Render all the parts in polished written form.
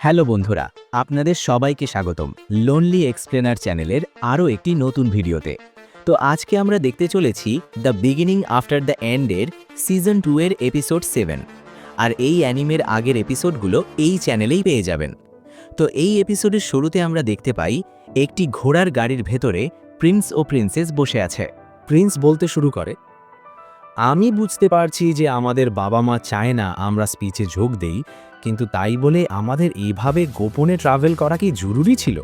Hello বন্ধুরা, আপনাদের সবাইকে স্বাগতম লোনলি এক্সপ্লেনার চ্যানেলের আরও একটি নতুন ভিডিওতে। তো আজকে আমরা দেখতে চলেছি দ্য বিগিনিং আফটার দ্য এন্ডের সিজন 2 এর এপিসোড 7। আর এই অ্যানিমের আগের এপিসোডগুলো এই চ্যানেলেই পেয়ে যাবেন। তো এই এপিসোডের শুরুতে আমরা দেখতে পাই একটি ঘোড়ার গাড়ির ভেতরে প্রিন্স ও প্রিন্সেস বসে আছে। প্রিন্স বলতে শুরু করে, আমি বুঝতে পারছি যে আমাদের বাবা মা চায় না আমরা স্পিচে যোগ দেই, কিন্তু তাই বলে আমাদের এইভাবে গোপনে ট্রাভেল করা কি জরুরি ছিল?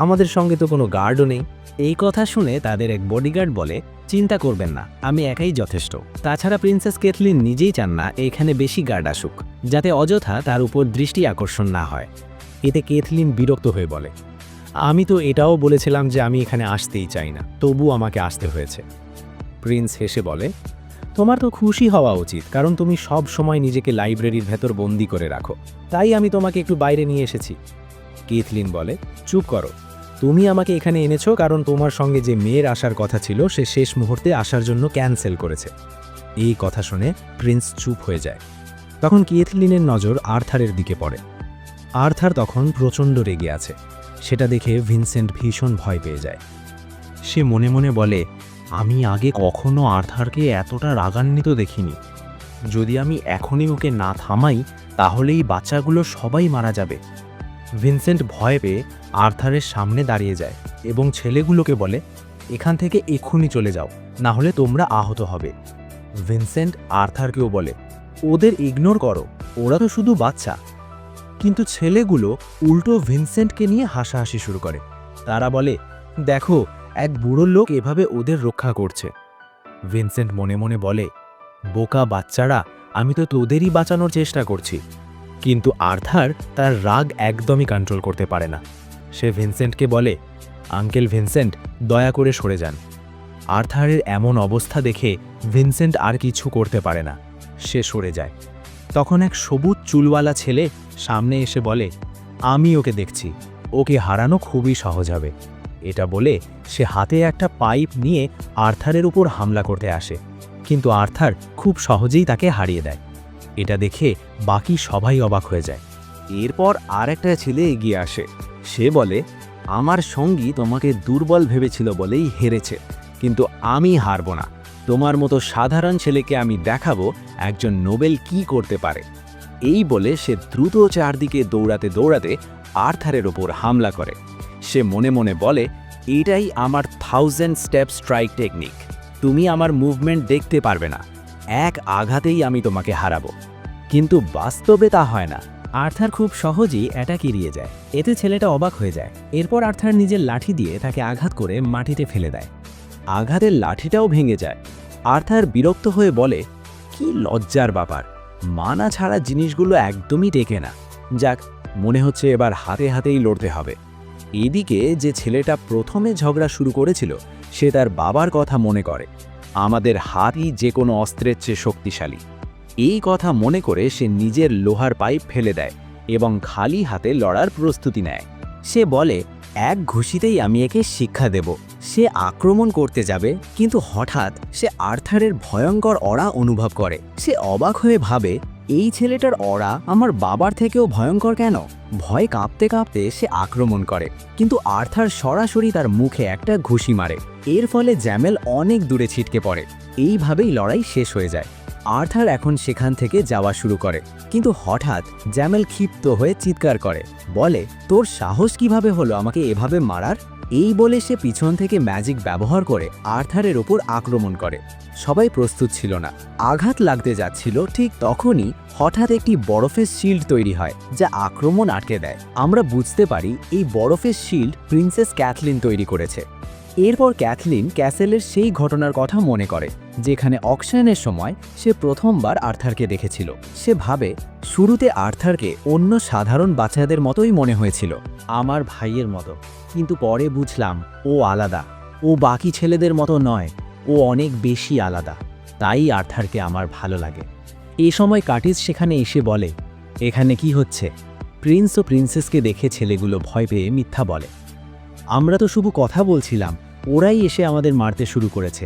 আমাদের সঙ্গে তো কোনো গার্ডও নেই। এই কথা শুনে তাদের এক বডিগার্ড বলে, চিন্তা করবেন না, আমি একাই যথেষ্ট। তাছাড়া প্রিন্সেস কেথলিন নিজেই চান না এখানে বেশি গার্ড আসুক, যাতে অযথা তার উপর দৃষ্টি আকর্ষণ না হয়। এতে কেথলিন বিরক্ত হয়ে বলে, আমি তো এটাও বলেছিলাম যে আমি এখানে আসতেই চাই না, তবু আমাকে আসতে হয়েছে। প্রিন্স হেসে বলে, তোমার তো খুশি হওয়া উচিত, কারণ তুমি সব সময় নিজেকে লাইব্রেরির ভেতর বন্দি করে রাখো, তাই আমি তোমাকে একটু বাইরে নিয়ে এসেছি। কেথলিন বলে, চুপ করো, তুমি আমাকে এখানে এনেছো কারণ তোমার সঙ্গে যে মেয়ের আসার কথা ছিল সে শেষ মুহূর্তে আসার জন্য ক্যান্সেল করেছে। এই কথা শুনে প্রিন্স চুপ হয়ে যায়। তখন কেথলিনের নজর আর্থারের দিকে পড়ে। আর্থার তখন প্রচণ্ড রেগে আছে। সেটা দেখে ভিনসেন্ট ভীষণ ভয় পেয়ে যায়। সে মনে মনে বলে, আমি আগে কখনো আর্থারকে এতটা রাগান্বিত দেখিনি। যদি আমি এখনই ওকে না থামাই তাহলে এই বাচ্চাগুলো সবাই মারা যাবে। ভিনসেন্ট ভয় পেয়ে আর্থারের সামনে দাঁড়িয়ে যায় এবং ছেলেগুলোকে বলে, এখান থেকে এক্ষুনি চলে যাও, না হলে তোমরা আহত হবে। ভিনসেন্ট আর্থারকেও বলে, ওদের ইগনোর করো, ওরা তো শুধু বাচ্চা। কিন্তু ছেলেগুলো উল্টো ভিনসেন্টকে নিয়ে হাসাহাসি শুরু করে। তারা বলে, দেখো, এক বুড়ো লোক এভাবে ওদের রক্ষা করছে। ভিনসেন্ট মনে মনে বলে, বোকা বাচ্চারা, আমি তো তোদেরই বাঁচানোর চেষ্টা করছি। কিন্তু আর্থার তার রাগ একদমই কন্ট্রোল করতে পারে না। সে ভিনসেন্টকে বলে, আঙ্কেল ভিনসেন্ট, দয়া করে সরে যান। আর্থারের এমন অবস্থা দেখে ভিনসেন্ট আর কিছু করতে পারে না, সে সরে যায়। তখন এক সবুজ চুলওয়ালা ছেলে সামনে এসে বলে, আমি ওকে দেখছি, ওকে হারানো খুবই সহজ হবে। এটা বলে সে হাতে একটা পাইপ নিয়ে আর্থারের উপর হামলা করতে আসে, কিন্তু আর্থার খুব সহজেই তাকে হারিয়ে দেয়। এটা দেখে বাকি সবাই অবাক হয়ে যায়। এরপর আর একটা ছেলে এগিয়ে আসে। সে বলে, আমার সঙ্গী তোমাকে দুর্বল ভেবেছিল বলেই হেরেছে, কিন্তু আমি হারব না। তোমার মতো সাধারণ ছেলেকে আমি দেখাবো একজন নোবেল কি করতে পারে। এই বলে সে দ্রুত চারদিকে দৌড়াতে দৌড়াতে আর্থারের ওপর হামলা করে। সে মনে মনে বলে, এটাই আমার 1000 স্টেপ স্ট্রাইক টেকনিক। তুমি আমার মুভমেন্ট দেখতে পারবে না, এক আঘাতেই আমি তোমাকে হারাবো। কিন্তু বাস্তবে তা হয় না। আর্থার খুব সহজেই অ্যাটাক এড়িয়ে যায়। এতে ছেলেটা অবাক হয়ে যায়। এরপর আর্থার নিজের লাঠি দিয়ে তাকে আঘাত করে মাটিতে ফেলে দেয়। আঘাতের লাঠিটাও ভেঙে যায়। আর্থার বিরক্ত হয়ে বলে, কি লজ্জার ব্যাপার, মানা ছাড়া জিনিসগুলো একদমই টেকে না। যাক, মনে হচ্ছে এবার হাতে হাতেই লড়তে হবে। এদিকে যে ছেলেটা প্রথমে ঝগড়া শুরু করেছিল সে তার বাবার কথা মনে করে, আমাদের হাতই যে কোনো অস্ত্রের চেয়ে শক্তিশালী। এই কথা মনে করে সে নিজের লোহার পাইপ ফেলে দেয় এবং খালি হাতে লড়ার প্রস্তুতি নেয়। সে বলে, এক ঘুষিতেই আমি একে শিক্ষা দেব। সে আক্রমণ করতে যাবে, কিন্তু হঠাৎ সে আর্থারের ভয়ঙ্কর অরা অনুভব করে। সে অবাক হয়ে ভাবে, এই ছেলেটার অরা আমার বাবার থেকেও ভয়ঙ্কর কেন? ভয় কাঁপতে কাঁপতে সে আক্রমণ করে, কিন্তু আর্থার সরাসরি তার মুখে একটা ঘুষি মারে। এর ফলে জ্যামেল অনেক দূরে ছিটকে পড়ে। এইভাবেই লড়াই শেষ হয়ে যায়। আর্থার এখন সেখান থেকে যাওয়া শুরু করে, কিন্তু হঠাৎ জ্যামেল ক্ষিপ্ত হয়ে চিৎকার করে, বলে, তোর সাহস কিভাবে হলো আমাকে এভাবে মারার? এই বলে সে পিছন থেকে ম্যাজিক ব্যবহার করে আর্থারের ওপর আক্রমণ করে। সবাই প্রস্তুত ছিল না। আঘাত লাগতে যাচ্ছিল, ঠিক তখনই হঠাৎ একটি বরফের শিল্ড তৈরি হয় যা আক্রমণ আটকে দেয়। আমরা বুঝতে পারি এই বরফের শিল্ড প্রিন্সেস ক্যাথলিন তৈরি করেছে। এরপর ক্যাথলিন ক্যাসেলের সেই ঘটনার কথা মনে করে যেখানে অকশনের সময় সে প্রথমবার আর্থারকে দেখেছিল। সে ভাবে, শুরুতে আর্থারকে অন্য সাধারণ বাচ্চাদের মতোই মনে হয়েছিল, আমার ভাইয়ের মতো, কিন্তু পরে বুঝলাম ও আলাদা। ও বাকি ছেলেদের মতো নয়, ও অনেক বেশি আলাদা। তাই আর্থারকে আমার ভালো লাগে। এই সময় কার্টিস সেখানে এসে বলে, এখানে কি হচ্ছে? প্রিন্স ও প্রিন্সেসকে দেখে ছেলেগুলো ভয় পেয়ে মিথ্যা বলে, আমরা তো শুধু কথা বলছিলাম, ওরাই এসে আমাদের মারতে শুরু করেছে।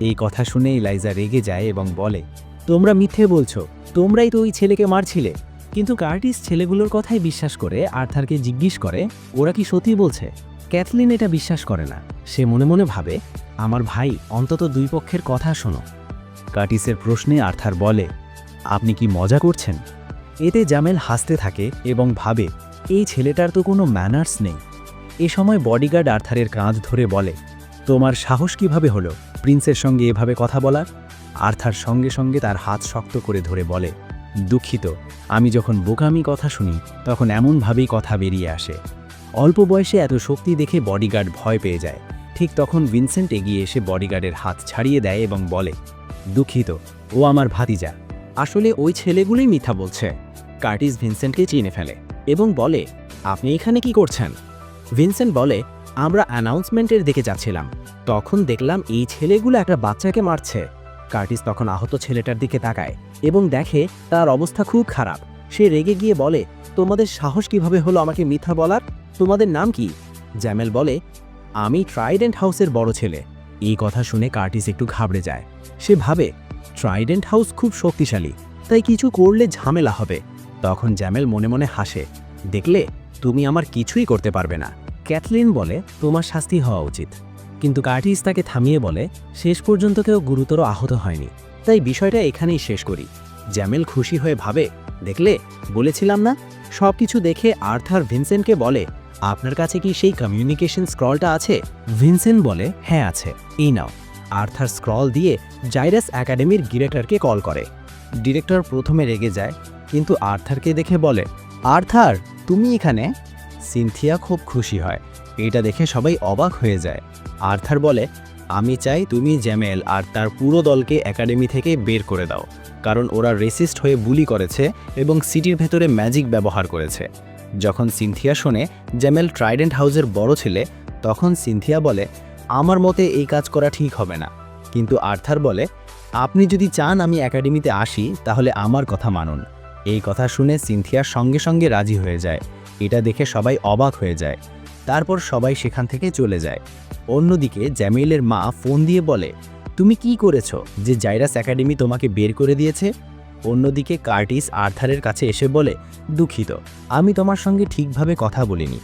এই কথা শুনে এলাইজা রেগে যায় এবং বলে, তোমরা মিথ্যে বলছো, তোমরাই তো ওই ছেলেকে মারছিলে। কিন্তু কার্টিস ছেলেগুলোর কথাই বিশ্বাস করে আর্থারকে জিজ্ঞেস করে ওরা কি সত্যি বলছে। ক্যাথলিন এটা বিশ্বাস করে না। সে মনে মনে ভাবে, আমার ভাই, অন্তত দুই পক্ষের কথা শোনো। কার্টিসের প্রশ্নে আর্থার বলে, আপনি কি মজা করছেন? এতে জামেল হাসতে থাকে এবং ভাবে, এই ছেলেটার তো কোনো ম্যানার্স নেই। এ সময় বডিগার্ড আর্থারের কাঁধ ধরে বলে, তোমার সাহস কিভাবে হলো প্রিন্সের সঙ্গে এভাবে কথা বলার? আর্থার সঙ্গে সঙ্গে তার হাত শক্ত করে ধরে বলে, দুঃখিত, আমি যখন বোকামি কথা শুনি তখন এমনভাবেই কথা বেরিয়ে আসে। অল্প বয়সে এত শক্তি দেখে বডিগার্ড ভয় পেয়ে যায়। ঠিক তখন ভিনসেন্ট এগিয়ে এসে বডিগার্ডের হাত ছাড়িয়ে দেয় এবং বলে, দুঃখিত, ও আমার ভাতিজা। আসলে ওই ছেলেগুলোই মিথ্যা বলছে। কার্টিস ভিনসেন্টকে চিনে ফেলে এবং বলে, আপনি এখানে কি করছেন? ভিনসেন্ট বলে, আমরা অ্যানাউন্সমেন্টের দিকে যাচ্ছিলাম, তখন দেখলাম এই ছেলেগুলো একটা বাচ্চাকে মারছে। কার্টিস তখন আহত ছেলেটার দিকে তাকায় এবং দেখে তার অবস্থা খুব খারাপ। সে রেগে গিয়ে বলে, তোমাদের সাহস কিভাবে হলো আমাকে মিথ্যা বলার? তোমাদের নাম কি? জ্যামেল বলে, আমি ট্রাইডেন্ট হাউসের বড় ছেলে। এই কথা শুনে কার্টিস একটু ঘাবড়ে যায়। সে ভাবে, ট্রাইডেন্ট হাউস খুব শক্তিশালী, তাই কিছু করলে ঝামেলা হবে। তখন জ্যামেল মনে মনে হাসে, দেখলে, তুমি আমার কিছুই করতে পারবে না। ক্যাথলিন বলে, তোমার শাস্তি হওয়া উচিত। কিন্তু কার্টিস তাকে থামিয়ে বলে, শেষ পর্যন্ত কেউ গুরুতর আহত হয়নি, তাই বিষয়টা এখানেই শেষ করি। জ্যামেল খুশি হয়ে ভাবে, দেখলে, বলেছিলাম না। সব কিছু দেখে আর্থার ভিনসেন্টকে বলে, আপনার কাছে কি সেই কমিউনিকেশন স্ক্রলটা আছে? ভিনসেন্ট বলে, হ্যাঁ আছে, এই নাও। আর্থার স্ক্রল দিয়ে জাইরাস একাডেমির ডিরেক্টরকে কল করে। ডিরেক্টর প্রথমে রেগে যায়, কিন্তু আর্থারকে দেখে বলে, আর্থার, তুমি এখানে? সিনথিয়া খুব খুশি হয়। এটা দেখে সবাই অবাক হয়ে যায়। আর্থার বলে, আমি চাই তুমি জ্যামেল আর তার পুরো দলকে একাডেমি থেকে বের করে দাও, কারণ ওরা রেসিস্ট হয়ে বুলি করেছে এবং সিটির ভেতরে ম্যাজিক ব্যবহার করেছে। যখন সিনথিয়া শোনে জ্যামেল ট্রাইডেন্ট হাউসের বড় ছেলে, তখন সিনথিয়া বলে, আমার মতে এই কাজ করা ঠিক হবে না। কিন্তু আর্থার বলে, আপনি যদি চান আমি একাডেমিতে আসি তাহলে আমার কথা মানুন। এই কথা শুনে সিনথিয়ার সঙ্গে সঙ্গে রাজি হয়ে যায়। এটা দেখে সবাই অবাক হয়ে যায়। তারপর সবাই সেখান থেকে চলে যায়। অন্যদিকে জ্যামেলের মা ফোন দিয়ে বলে, তুমি কি করেছো যে জাইরাস একাডেমি তোমাকে বের করে দিয়েছে? অন্যদিকে কার্টিস আর্থারের কাছে এসে বলে, দুঃখিত, আমি তোমার সঙ্গে ঠিকভাবে কথা বলিনি।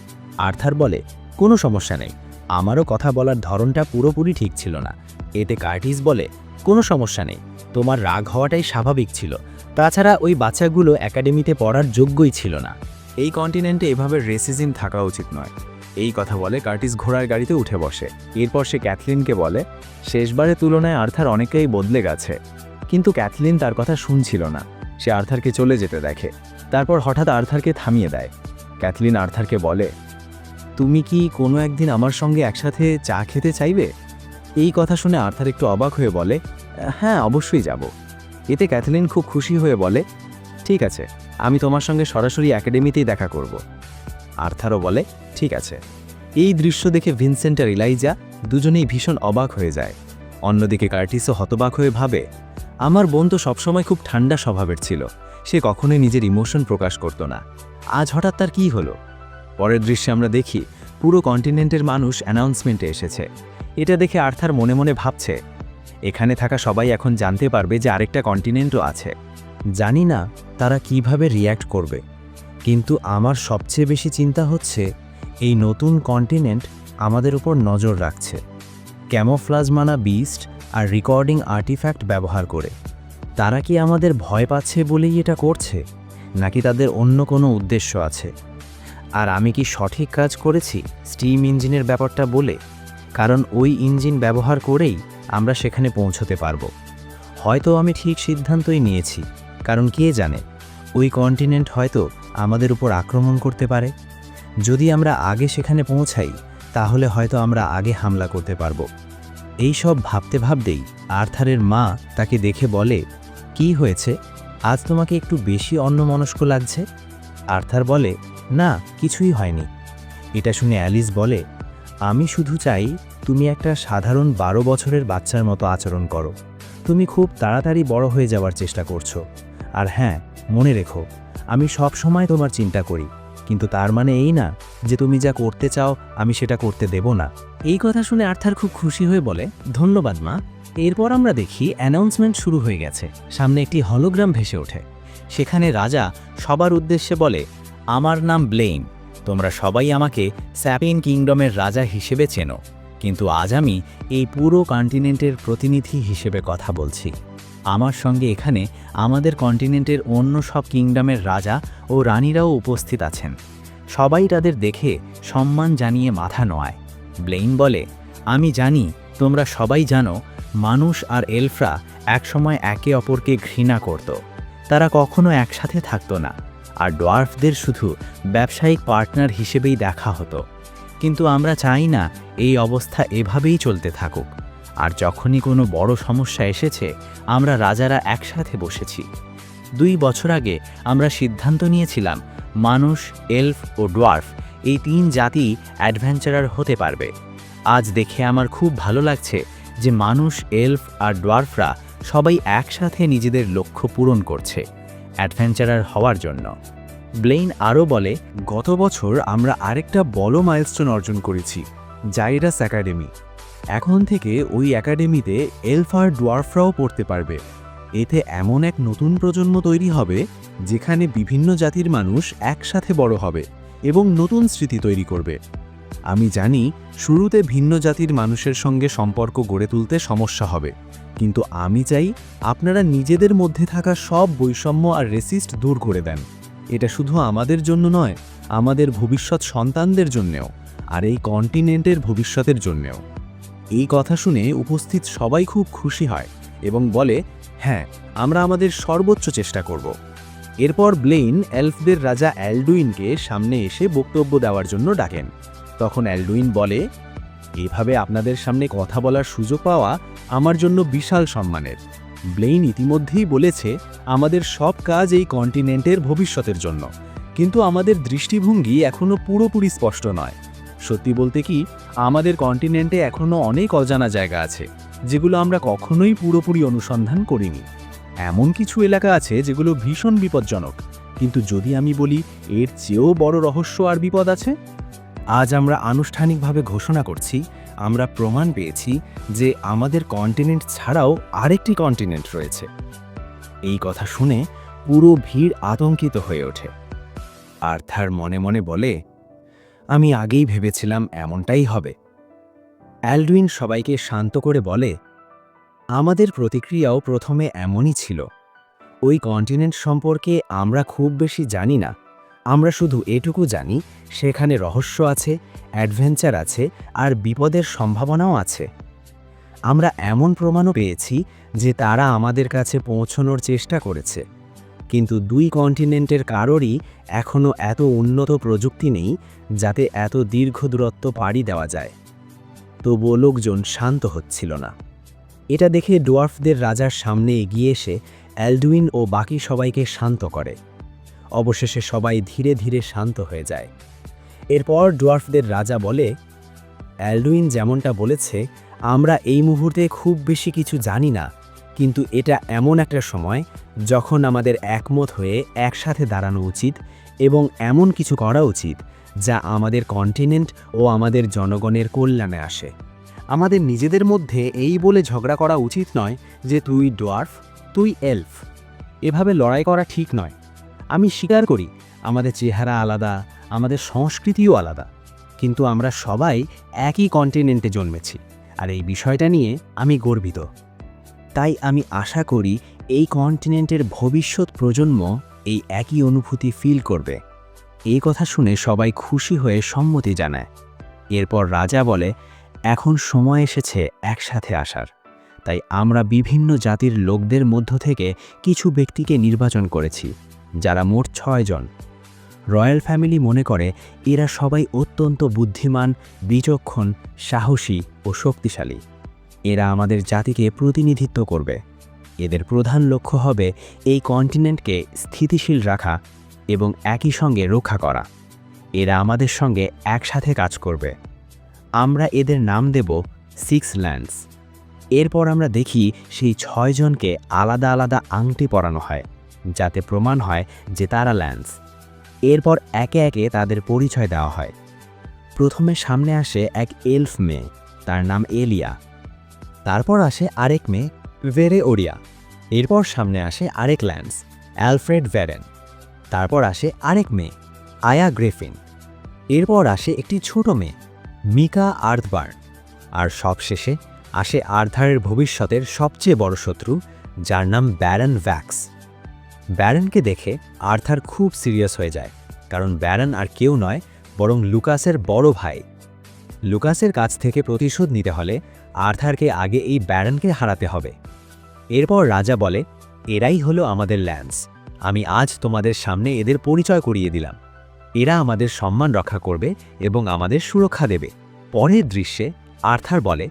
আর্থার বলে, কোনো সমস্যা নেই, আমারও কথা বলার ধরনটা পুরোপুরি ঠিক ছিল না। এতে কার্টিস বলে, কোনো সমস্যা নেই, তোমার রাগ হওয়াটাই স্বাভাবিক ছিল। তাছাড়া ওই বাচ্চাগুলো একাডেমিতে পড়ার যোগ্যই ছিল না। এই কন্টিনেন্টে এভাবে রেসিজম থাকা উচিত নয়। এই কথা বলে কার্টিস ঘোড়ার গাড়িতে উঠে বসে। এরপর সে ক্যাথলিনকে বলে, শেষবারের তুলনায় আর্থার অনেকেই বদলে গেছে। কিন্তু ক্যাথলিন তার কথা শুনছিল না। সে আর্থারকে চলে যেতে দেখে। তারপর হঠাৎ আর্থারকে থামিয়ে দেয়। ক্যাথলিন আর্থারকে বলে, তুমি কি কোনো একদিন আমার সঙ্গে একসাথে চা খেতে চাইবে? এই কথা শুনে আর্থার একটু অবাক হয়ে বলে, হ্যাঁ, অবশ্যই যাব। এতে ক্যাথলিন খুব খুশি হয়ে বলে, ঠিক আছে, আমি তোমার সঙ্গে সরাসরি একাডেমিতেই দেখা করব। আর্থারও বলে, ঠিক আছে। এই দৃশ্য দেখে ভিনসেন্ট আর ইলাইজা দুজনেই ভীষণ অবাক হয়ে যায়। অন্যদিকে কার্টিসও হতবাক হয়ে ভাবে, আমার বোন তো সবসময় খুব ঠান্ডা স্বভাবের ছিল, সে কখনোই নিজের ইমোশন প্রকাশ করত না। আজ হঠাৎ তার কী হলো? পরের দৃশ্যে আমরা দেখি পুরো কন্টিনেন্টের মানুষ অ্যানাউন্সমেন্টে এসেছে। এটা দেখে আর্থার মনে মনে ভাবছে, এখানে থাকা সবাই এখন জানতে পারবে যে আরেকটা কন্টিনেন্টও আছে। জানি না তারা কিভাবে রিয়্যাক্ট করবে, কিন্তু আমার সবচেয়ে বেশি চিন্তা হচ্ছে এই নতুন কন্টিনেন্ট আমাদের উপর নজর রাখছে, ক্যামোফ্লাজ মানা বিস্ট আর রেকর্ডিং আর্টিফ্যাক্ট ব্যবহার করে। তারা কি আমাদের ভয় পাচ্ছে বলেই এটা করছে, নাকি তাদের অন্য কোনো উদ্দেশ্য আছে? আর আমি কি সঠিক কাজ করেছি স্টিম ইঞ্জিনের ব্যাপারটা বলে? কারণ ওই ইঞ্জিন ব্যবহার করেই আমরা সেখানে পৌঁছতে পারবো। হয়তো আমি ঠিক সিদ্ধান্তই নিয়েছি, কারণ কে জানে, ওই কন্টিনেন্ট হয়তো আমাদের উপর আক্রমণ করতে পারে। যদি আমরা আগে সেখানে পৌঁছাই তাহলে হয়তো আমরা আগে হামলা করতে পারবো। এই সব ভাবতে ভাবতেই আর্থারের মা তাকে দেখে বলে, কি হয়েছে, আজ তোমাকে একটু বেশি অন্যমনস্ক লাগছে? আর্থার বলে, না, কিছুই হয়নি। এটা শুনে অ্যালিস বলে, আমি শুধু চাই তুমি একটা সাধারণ 12 বছরের বাচ্চার মতো আচরণ করো। তুমি খুব তাড়াতাড়ি বড় হয়ে যাওয়ার চেষ্টা করছো। আর হ্যাঁ, মনে রেখো, আমি সব সময় তোমার চিন্তা করি, কিন্তু তার মানে এই না যে তুমি যা করতে চাও আমি সেটা করতে দেব না। এই কথা শুনে আর্থার খুব খুশি হয়ে বলে, ধন্যবাদ মা। এরপর আমরা দেখি অ্যানাউন্সমেন্ট শুরু হয়ে গেছে। সামনে একটি হলোগ্রাম ভেসে ওঠে। সেখানে রাজা সবার উদ্দেশ্যে বলে, আমার নাম ব্লেইন, তোমরা সবাই আমাকে স্যাপিন কিংডমের রাজা হিসেবে চেনো, কিন্তু আজ আমি এই পুরো কন্টিনেন্টের প্রতিনিধি হিসেবে কথা বলছি। আমার সঙ্গে এখানে আমাদের কন্টিনেন্টের অন্য সব কিংডমের রাজা ও রানীরাও উপস্থিত আছেন। সবাই তাদের দেখে সম্মান জানিয়ে মাথা নোয়ায়। ব্লেইন বলে, আমি জানি তোমরা সবাই জানো মানুষ আর এলফরা একসময় একে অপরকে ঘৃণা করত। তারা কখনো একসাথে থাকতো না, আর ডোয়ার্ফদের শুধু ব্যবসায়িক পার্টনার হিসেবেই দেখা হতো। কিন্তু আমরা চাই না এই অবস্থা এভাবেই চলতে থাকুক। আর যখনই কোনো বড় সমস্যা এসেছে, আমরা রাজারা একসাথে বসেছি। 2 বছর আগে আমরা সিদ্ধান্ত নিয়েছিলাম মানুষ, এলফ ও ডোয়ার্ফ এই 3 জাতি অ্যাডভেঞ্চারার হতে পারবে। আজ দেখে আমার খুব ভালো লাগছে যে মানুষ, এলফ আর ডোয়ার্ফরা সবাই একসাথে নিজেদের লক্ষ্য পূরণ করছে অ্যাডভেঞ্চারার হওয়ার জন্য। ব্লেইন আরও বলে, গত বছর আমরা আরেকটা বড় মাইলস্টোন অর্জন করেছি, জাইরাস একাডেমি। এখন থেকে ওই একাডেমিতে এলফ আর ডোয়ার্ফরাও পড়তে পারবে। এতে এমন এক নতুন প্রজন্ম তৈরি হবে যেখানে বিভিন্ন জাতির মানুষ একসাথে বড় হবে এবং নতুন স্মৃতি তৈরি করবে। আমি জানি শুরুতে ভিন্ন জাতির মানুষের সঙ্গে সম্পর্ক গড়ে তুলতে সমস্যা হবে, কিন্তু আমি চাই আপনারা নিজেদের মধ্যে থাকা সব বৈষম্য আর রেসিস্ট দূর করে দেন। এটা শুধু আমাদের জন্য নয়, আমাদের ভবিষ্যৎ সন্তানদের জন্যেও, আর এই কন্টিনেন্টের ভবিষ্যতের জন্যেও। এই কথা শুনে উপস্থিত সবাই খুব খুশি হয় এবং বলে, হ্যাঁ, আমরা আমাদের সর্বোচ্চ চেষ্টা করব। এরপর ব্লেইন এলফদের রাজা অ্যালডুইনকে সামনে এসে বক্তব্য দেওয়ার জন্য ডাকেন। তখন অ্যালডুইন বলে, এভাবে আপনাদের সামনে কথা বলার সুযোগ পাওয়া আমার জন্য বিশাল সম্মানের। ব্লেইন ইতিমধ্যেই বলেছে আমাদের সব কাজ এই কন্টিনেন্টের ভবিষ্যতের জন্য, কিন্তু আমাদের দৃষ্টিভঙ্গি এখনও পুরোপুরি স্পষ্ট নয়। সত্যি বলতে কি, আমাদের কন্টিনেন্টে এখনও অনেক অজানা জায়গা আছে যেগুলো আমরা কখনোই পুরোপুরি অনুসন্ধান করিনি। এমন কিছু এলাকা আছে যেগুলো ভীষণ বিপজ্জনক, কিন্তু যদি আমি বলি এর চেয়েও বড় রহস্য আর বিপদ আছে। আজ আমরা আনুষ্ঠানিকভাবে ঘোষণা করছি, আমরা প্রমাণ পেয়েছি যে আমাদের কন্টিনেন্ট ছাড়াও আরেকটি কন্টিনেন্ট রয়েছে। এই কথা শুনে পুরো ভিড় আতঙ্কিত হয়ে ওঠে। আর্থার মনে মনে বলে, আমি আগেই ভেবেছিলাম এমনটাই হবে। অ্যালডুইন সবাইকে শান্ত করে বলে, আমাদের প্রতিক্রিয়াও প্রথমে এমনই ছিল। ওই কন্টিনেন্ট সম্পর্কে আমরা খুব বেশি জানি না। আমরা শুধু এটুকু জানি সেখানে রহস্য আছে, অ্যাডভেঞ্চার আছে, আর বিপদের সম্ভাবনাও আছে। আমরা এমন প্রমাণও পেয়েছি যে তারা আমাদের কাছে পৌঁছানোর চেষ্টা করেছে, কিন্তু 2 কন্টিনেন্টের কারোরই এখনও এত উন্নত প্রযুক্তি নেই যাতে এত দীর্ঘ দূরত্ব পাড়ি দেওয়া যায়। তবুও লোকজন শান্ত হচ্ছিল না। এটা দেখে ডোয়ার্ফদের রাজার সামনে এগিয়ে এসে অ্যালডুইন ও বাকি সবাইকে শান্ত করে। অবশেষে সবাই ধীরে ধীরে শান্ত হয়ে যায়। এরপর ডোয়ার্ফদের রাজা বলে, অ্যালডুইন যেমনটা বলেছে, আমরা এই মুহূর্তে খুব বেশি কিছু জানি না, কিন্তু এটা এমন একটা সময় যখন আমাদের একমত হয়ে একসাথে দাঁড়ানো উচিত এবং এমন কিছু করা উচিত যা আমাদের কন্টিনেন্ট ও আমাদের জনগণের কল্যাণে আসে। আমাদের নিজেদের মধ্যে এই বলে ঝগড়া করা উচিত নয় যে তুই ডোয়ার্ফ, তুই এলফ। এভাবে লড়াই করা ঠিক নয়। আমি স্বীকার করি আমাদের চেহারা আলাদা, আমাদের সংস্কৃতিও আলাদা, কিন্তু আমরা সবাই একই কন্টিনেন্টে জন্মেছি, আর এই বিষয়টা নিয়ে আমি গর্বিত। তাই আমি আশা করি এই কন্টিনেন্টের ভবিষ্যৎ প্রজন্ম এই একই অনুভূতি ফিল করবে। এই কথা শুনে সবাই খুশি হয়ে সম্মতি জানায়। এরপর রাজা বলে, এখন সময় এসেছে একসাথে আসার। তাই আমরা বিভিন্ন জাতির লোকদের মধ্য থেকে কিছু ব্যক্তিকে নির্বাচন করেছি, যারা মোট 6 জন। রয়্যাল ফ্যামিলি মনে করে এরা সবাই অত্যন্ত বুদ্ধিমান, বিচক্ষণ, সাহসী ও শক্তিশালী। এরা আমাদের জাতিকে প্রতিনিধিত্ব করবে। এদের প্রধান লক্ষ্য হবে এই কন্টিনেন্টকে স্থিতিশীল রাখা এবং একই সঙ্গে রক্ষা করা। এরা আমাদের সঙ্গে একসাথে কাজ করবে। আমরা এদের নাম দেব 6 ল্যান্ডস। এরপর আমরা দেখি সেই 6 জনকে আলাদা আলাদা আংটি পরানো হয়, যাতে প্রমাণ হয় যে তারা ল্যান্ডস। এরপর একে একে তাদের পরিচয় দেওয়া হয়। প্রথমে সামনে আসে এক এলফ মেয়ে, তার নাম এলিয়া। তারপর আসে আরেক মেয়ে, ভেরে ওরিয়া। এরপর সামনে আসে আরেক ল্যান্ডস, অ্যালফ্রেড ভ্যারেন। তারপর আসে আরেক মেয়ে, আয়া গ্রেফিন। এরপর আসে একটি ছোট মেয়ে, মিকা আর্থবার্ন। আর সবশেষে আসে আর্থারের ভবিষ্যতের সবচেয়ে বড় শত্রু, যার নাম ব্যারন ভ্যাক্স। ব্যারনকে দেখে আর্থার খুব সিরিয়াস হয়ে যায়, কারণ ব্যারন আর কেউ নয় বরং লুকাসের বড় ভাই। লুকাসের কাছ থেকে প্রতিশোধ নিতে হলে আর্থারকে আগে এই ব্যারনকে হারাতে হবে। এরপর রাজা বলে, এরাই হলো আমাদের ল্যান্স। আমি আজ তোমাদের সামনে এদের পরিচয় করিয়ে দিলাম। এরা আমাদের সম্মান রক্ষা করবে এবং আমাদের সুরক্ষা দেবে। পরের দৃশ্যে আর্থার বলে,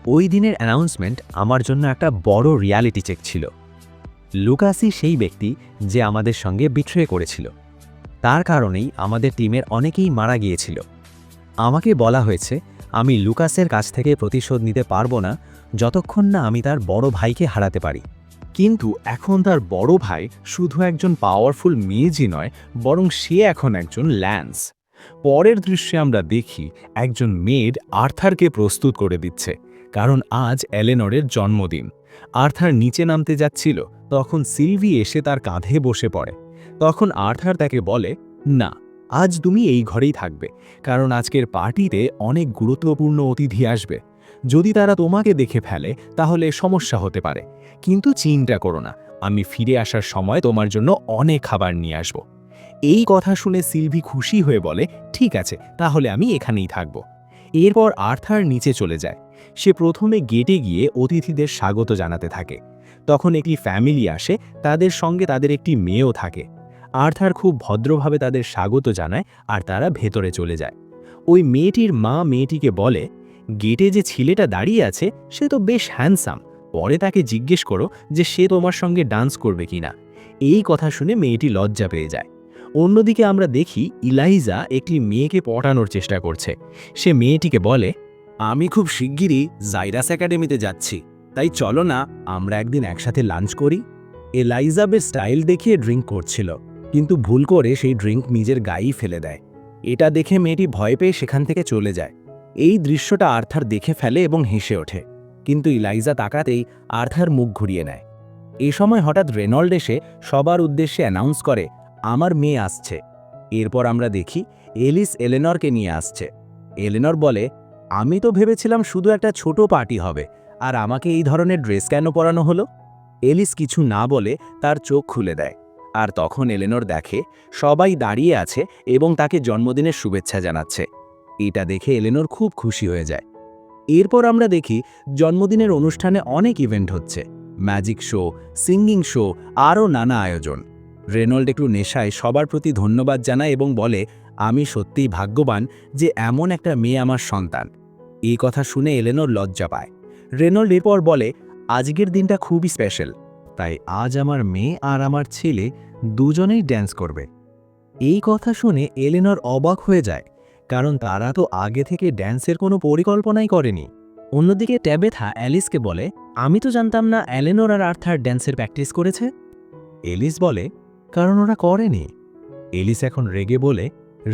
ওই দিনের অ্যানাউন্সমেন্ট আমার জন্য একটা বড় রিয়ালিটি চেক ছিল। লুকাসই সেই ব্যক্তি যে আমাদের সঙ্গে বিট্রে করেছিল। তার কারণেই আমাদের টিমের অনেকেই মারা গিয়েছিল। আমাকে বলা হয়েছে আমি লুকাসের কাছ থেকে প্রতিশোধ নিতে পারবো না যতক্ষণ না আমি তার বড় ভাইকে হারাতে পারি। কিন্তু এখন তার বড় ভাই শুধু একজন পাওয়ারফুল মেজই নয়, বরং সে এখন একজন ল্যান্স। পরের দৃশ্যে আমরা দেখি একজন মেড আর্থারকে প্রস্তুত করে দিচ্ছে, কারণ আজ এলেনরের জন্মদিন। আর্থার নিচে নামতে যাচ্ছিল, তখন সিলভি এসে তার কাঁধে বসে পড়ে। তখন আর্থার তাকে বলে, না, আজ তুমি এই ঘরেই থাকবে, কারণ আজকের পার্টিতে অনেক গুরুত্বপূর্ণ অতিথি আসবে। যদি তারা তোমাকে দেখে ফেলে তাহলে সমস্যা হতে পারে, কিন্তু চিন্তা করো না, আমি ফিরে আসার সময় তোমার জন্য অনেক খাবার নিয়ে আসব। এই কথা শুনে সিলভি খুশি হয়ে বলে, ঠিক আছে, তাহলে আমি এখানেই থাকব। এরপর আর্থার নিচে চলে যায়। সে প্রথমে গেটে গিয়ে অতিথিদের স্বাগত জানাতে থাকে। তখন একটি ফ্যামিলি আসে, তাদের সঙ্গে তাদের একটি মেয়েও থাকে। আর্থার খুব ভদ্রভাবে তাদের স্বাগত জানায় আর তারা ভেতরে চলে যায়। ওই মেয়েটির মা মেয়েটিকে বলে, গেটে যে ছেলেটা দাঁড়িয়ে আছে সে তো বেশ হ্যান্ডসাম, পরে তাকে জিজ্ঞেস করো যে সে তোমার সঙ্গে ডান্স করবে কিনা। এই কথা শুনে মেয়েটি লজ্জা পেয়ে যায়। অন্যদিকে আমরা দেখি ইলাইজা একটি মেয়েকে পটানোর চেষ্টা করছে। সে মেয়েটিকে বলে, আমি খুব শিগগিরই জাইরাস একাডেমিতে যাচ্ছি, তাই চলো না আমরা একদিন একসাথে লাঞ্চ করি। এলাইজা বেশ স্টাইল দেখিয়ে ড্রিঙ্ক করছিল, কিন্তু ভুল করে সেই ড্রিঙ্ক নিজের গায়েই ফেলে দেয়। এটা দেখে মেয়েটি ভয় পেয়ে সেখান থেকে চলে যায়। এই দৃশ্যটা আর্থার দেখে ফেলে এবং হেসে ওঠে, কিন্তু ইলাইজা তাকাতেই আর্থার মুখ ঘুরিয়ে নেয়। এ সময় হঠাৎ রেনল্ড এসে সবার উদ্দেশ্যে অ্যানাউন্স করে, আমার মেয়ে আসছে। এরপর আমরা দেখি এলিস এলেনরকে নিয়ে আসছে। এলেনর বলে, আমি তো ভেবেছিলাম শুধু একটা ছোট পার্টি হবে, আর আমাকে এই ধরনের ড্রেস কেন পরানো হলো? এলিস কিছু না বলে তার চোখ খুলে দেয়, আর তখন এলেনর দেখে সবাই দাঁড়িয়ে আছে এবং তাকে জন্মদিনের শুভেচ্ছা জানাচ্ছে। এটা দেখে এলেনর খুব খুশি হয়ে যায়। এরপর আমরা দেখি জন্মদিনের অনুষ্ঠানে অনেক ইভেন্ট হচ্ছে, ম্যাজিক শো, সিঙ্গিং শো, আরও নানা আয়োজন। রেনল্ড একটু নেশায় সবার প্রতি ধন্যবাদ জানায় এবং বলে, আমি সত্যিই ভাগ্যবান যে এমন একটা মেয়ে আমার সন্তান। এই কথা শুনে এলেনর লজ্জা পায়। রেনল্ড এরপর বলে, আজকের দিনটা খুবই স্পেশাল, তাই আজ আমার মেয়ে আর আমার ছেলে দুজনেই ড্যান্স করবে। এই কথা শুনে এলেনর অবাক হয়ে যায়, কারণ তারা তো আগে থেকে ড্যান্সের কোনো পরিকল্পনাই করেনি। অন্যদিকে ট্যাবেথা অ্যালিসকে বলে, আমি তো জানতাম না এলেনর আর আর্থার ড্যান্সের প্র্যাকটিস করেছে। এলিস বলে, কারণ ওরা করেনি। এলিস এখন রেগে বলে,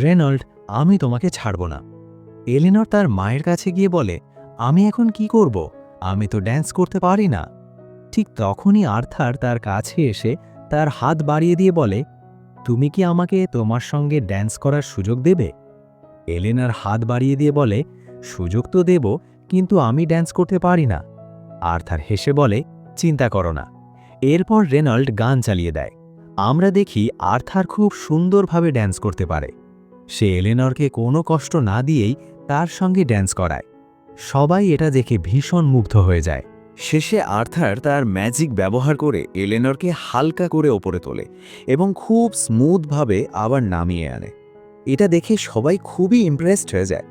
রেনল্ড, আমি তোমাকে ছাড়ব না। এলেনর তার মায়ের কাছে গিয়ে বলে, আমি এখন কি করব? আমি তো ড্যান্স করতে পারি না। ঠিক তখনই আর্থার তার কাছে এসে তার হাত বাড়িয়ে দিয়ে বলে, তুমি কি আমাকে তোমার সঙ্গে ড্যান্স করার সুযোগ দেবে? এলেনার হাত বাড়িয়ে দিয়ে বলে, সুযোগ তো দেব, কিন্তু আমি ড্যান্স করতে পারি না। আর্থার হেসে বলে, চিন্তা করো না। এরপর রেনল্ড গান চালিয়ে দেয়। আমরা দেখি আর্থার খুব সুন্দরভাবে ড্যান্স করতে পারে। সে এলেনরকে কোনো কষ্ট না দিয়েই তার সঙ্গে ড্যান্স করায়। সবাই এটা দেখে ভীষণ মুগ্ধ হয়ে যায়। শেষে আর্থার তার ম্যাজিক ব্যবহার করে এলেনরকে হালকা করে ওপরে তোলে এবং খুব স্মুথভাবে আবার নামিয়ে আনে। এটা দেখে সবাই খুবই ইমপ্রেসড হয়ে যায়।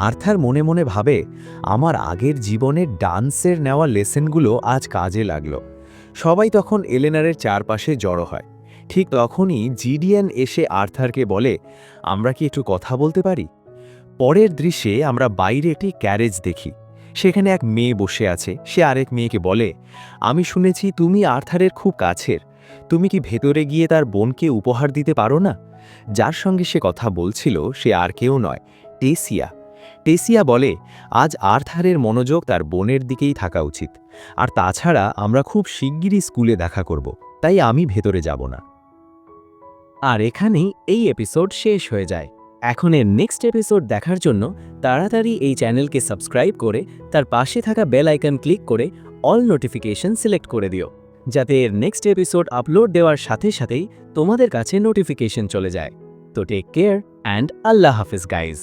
আর্থার মনে মনে ভাবে, আমার আগের জীবনের ডান্সের নেওয়া লেসেনগুলো আজ কাজে লাগলো। সবাই তখন এলেনরের চারপাশে জড়ো হয়। ঠিক তখনই জিডিএন এসে আর্থারকে বলে, আমরা কি একটু কথা বলতে পারি? পরের দৃশ্যে আমরা বাইরে একটি ক্যারেজ দেখি। সেখানে এক মেয়ে বসে আছে। সে আরেক মেয়েকে বলে, আমি শুনেছি তুমি আর্থারের খুব কাছের, তুমি কি ভেতরে গিয়ে তার বোনকে উপহার দিতে পারো না? যার সঙ্গে সে কথা বলছিল সে আর কেউ নয়, টেসিয়া। টেসিয়া বলে, আজ আর্থারের মনোযোগ তার বোনের দিকেই থাকা উচিত, আর তাছাড়া আমরা খুব শিগগিরই স্কুলে দেখা করব, তাই আমি ভেতরে যাব না। আর এখানেই এই এপিসোড শেষ হয়ে যায়। এখন এর নেক্সট এপিসোড দেখার জন্য তাড়াতাড়ি এই চ্যানেলকে সাবস্ক্রাইব করে তার পাশে থাকা বেল আইকন ক্লিক করে অল নোটিফিকেশন সিলেক্ট করে দিও, যাতে এর নেক্সট এপিসোড আপলোড দেওয়ার সাথে সাথেই তোমাদের কাছে নোটিফিকেশন চলে যায়। তো টেক কেয়ার অ্যান্ড আল্লাহ হাফিজ গাইজ।